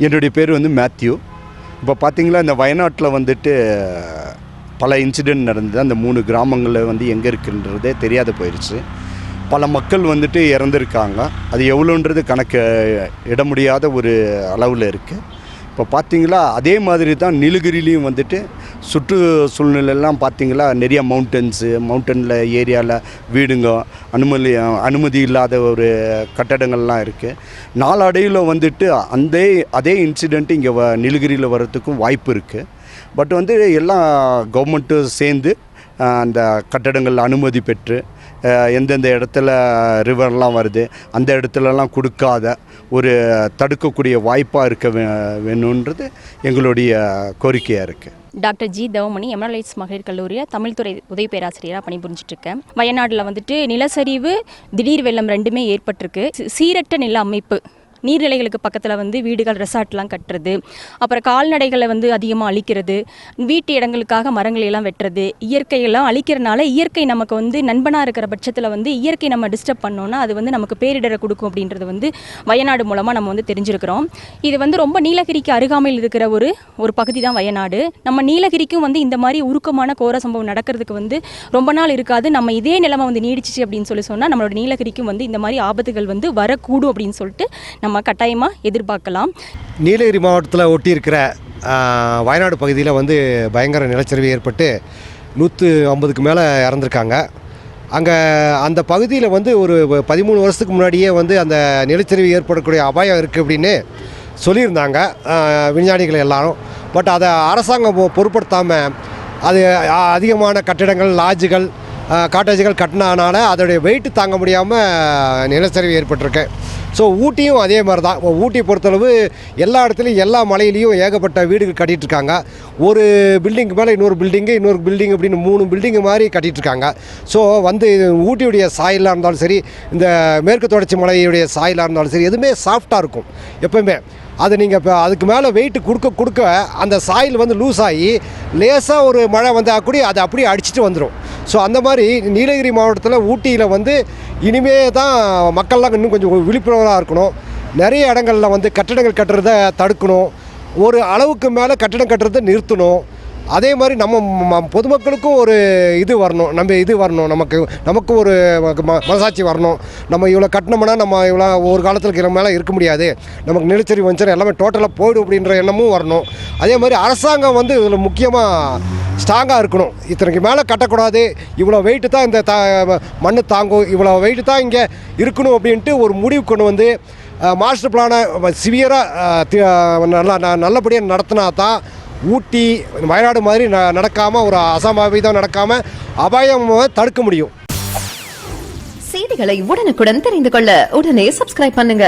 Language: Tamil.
என்னுடைய பேர் வந்து மேத்யூ. இப்போ பார்த்திங்களா, இந்த வயநாட்டில் வந்துட்டு பல இன்சிடெண்ட் நடந்தது. அந்த 3 கிராமங்களில் வந்து எங்கே இருக்குன்றதே தெரியாத போயிடுச்சு. பல மக்கள் வந்துட்டு இறந்துருக்காங்க. அது எவ்வளோன்றது கணக்கு இட முடியாத ஒரு அளவில் இருக்குது. இப்போ பார்த்திங்களா, அதே மாதிரி தான் நீலகிரிலையும் வந்துட்டு சுற்றுச்சூழ்நிலையெல்லாம் பார்த்திங்களா, நிறைய மவுண்டனில் ஏரியாவில் வீடுங்க, அனுமதி இல்லாத ஒரு கட்டடங்கள்லாம் இருக்குது. நாளடைவில் வந்துட்டு அதே இன்சிடெண்ட்டு இங்கே நீலகிரியில் வர்றதுக்கும் வாய்ப்பு இருக்குது. பட் வந்து எல்லாம் கவர்மெண்ட்டும் சேர்ந்து அந்த கட்டடங்கள் அனுமதி பெற்று எந்தெந்த இடத்துல ரிவர்லாம் வருது அந்த இடத்துலலாம் கொடுக்காத ஒரு தடுக்கக்கூடிய வாய்ப்பாக இருக்க வேணுன்றது எங்களுடைய கோரிக்கையாக இருக்குது. டாக்டர் ஜி தவமணி, எம்எல்ஏஸ் மகளிர் கல்லூரியில் தமிழ்துறை உதவி பேராசிரியராக பணிபுரிஞ்சிட்ருக்கேன். வயநாட்டில் வந்துட்டு நிலச்சரிவு, திடீர் வெள்ளம் ரெண்டுமே ஏற்பட்டிருக்கு. சீரற்ற நில அமைப்பு, நீர்நிலைகளுக்கு பக்கத்தில் வந்து வீடுகள், ரெசார்ட்லாம் கட்டுறது, அப்புறம் கால்நடைகளை வந்து அதிகமாக அழிக்கிறது, வீட்டு இடங்களுக்காக மரங்களையெல்லாம் வெட்டுறது, இயற்கையெல்லாம் அழிக்கிறனால இயற்கை நமக்கு வந்து நண்பனாக இருக்கிற பட்சத்தில் வந்து இயற்கை நம்ம டிஸ்டர்ப் பண்ணோன்னா அது வந்து நமக்கு பேரிடரை கொடுக்கும் அப்படின்றது வந்து வயநாடு மூலமாக நம்ம வந்து தெரிஞ்சிருக்கிறோம். இது வந்து ரொம்ப நீலகிரிக்கு அருகாமையில் இருக்கிற ஒரு பகுதி தான் வயநாடு. நம்ம நீலகிரிக்கும் வந்து இந்த மாதிரி உருக்கமான கோர சம்பவம் நடக்கிறதுக்கு வந்து ரொம்ப நாள் இருக்காது. நம்ம இதே நிலைமை வந்து நீடிச்சிச்சு அப்படின்னு சொன்னால் நம்மளோட நீலகிரிக்கும் வந்து இந்த மாதிரி ஆபத்துகள் வந்து வரக்கூடும் அப்படின்னு சொல்லிட்டு நம்ம கட்டாயமாக எதிர்பார்க்கலாம். நீலகிரி மாவட்டத்தில் ஒட்டி இருக்கிற வயநாடு பகுதியில் வந்து பயங்கர நிலச்சரிவு ஏற்பட்டு 150க்கு மேலே இறந்துருக்காங்க. அங்கே அந்த பகுதியில் வந்து ஒரு 13 வருஷத்துக்கு முன்னாடியே வந்து அந்த நிலச்சரிவு ஏற்படக்கூடிய அபாயம் இருக்குது அப்படின்னு சொல்லியிருந்தாங்க விஞ்ஞானிகள் எல்லாரும். பட் அதை அரசாங்கம் பொருட்படுத்தாமல் அது அதிகமான கட்டிடங்கள், லாட்ஜுகள், காட்டேஜுகள் கட்டினதுனால அதோடைய வெயிட்டு தாங்க முடியாமல் நிலச்சரிவு ஏற்பட்டிருக்கு. ஸோ ஊட்டியும் அதே மாதிரி தான். ஊட்டி பொறுத்தளவு எல்லா இடத்துலையும் எல்லா மலையிலையும் ஏகப்பட்ட வீடுகள் கட்டிகிட்ருக்காங்க. ஒரு பில்டிங்கு மேலே இன்னொரு பில்டிங் அப்படின்னு 3 பில்டிங்கு மாதிரி கட்டிகிட்ருக்காங்க. ஸோ வந்து ஊட்டியுடைய சாயிலாக இருந்தாலும் சரி, இந்த மேற்கு தொடர்ச்சி மலையுடைய சாயிலாக இருந்தாலும் சரி, எதுவுமே சாஃப்டாக இருக்கும் எப்போயுமே. அது நீங்கள் இப்போ அதுக்கு மேலே வெயிட்டு கொடுக்க அந்த சாயில் வந்து லூஸ் ஆகி லேசாக ஒரு மழை வந்தால் கூட அதை அப்படியே அடிச்சுட்டு வந்துடும். ஸோ அந்த மாதிரி நீலகிரி மாவட்டத்தில் ஊட்டியில் வந்து இனிமே தான் மக்கள்லாம் இன்னும் கொஞ்சம் விழிப்புணர்வாக இருக்கணும். நிறைய இடங்களில் வந்து கட்டடங்கள் கட்டுறத தடுக்கணும். ஒரு அளவுக்கு மேலே கட்டடம் கட்டுறதை நிறுத்தணும். அதே மாதிரி நம்ம பொதுமக்களுக்கும் ஒரு இது வரணும், நமக்கு ஒரு மனசாட்சி வரணும். நம்ம இவ்வளோ கட்டணம்னா நம்ம இவ்வளோ ஒரு காலத்தில் மேலே இருக்க முடியாது, நமக்கு நிலச்சரிவு வந்துச்சுன்னா எல்லாமே டோட்டலாக போய்டும் அப்படின்ற எண்ணமும் வரணும். அதே மாதிரி அரசாங்கம் வந்து இதில் முக்கியமாக ஸ்ட்ராங்காக இருக்கணும். இத்தனைக்கு மேலே கட்டக்கூடாது, இவ்வளோ வெயிட்டு தான் இந்த மண் தாங்கும், இவ்வளோ வெயிட்டு தான் இங்கே இருக்கணும் அப்படின்ட்டு ஒரு முடிவு கொண்டு வந்து மாஸ்டர் பிளானை சிவியராக நல்லபடியாக நடத்தினா தான் ஊட்டி வயநாடு மாதிரி நடக்காமல், ஒரு அசம்பாவிதம் நடக்காமல் அபாயம் தடுக்க முடியும். செய்திகளை உடனுக்குடன் தெரிந்து கொள்ள உடனே சப்ஸ்கிரைப் பண்ணுங்க.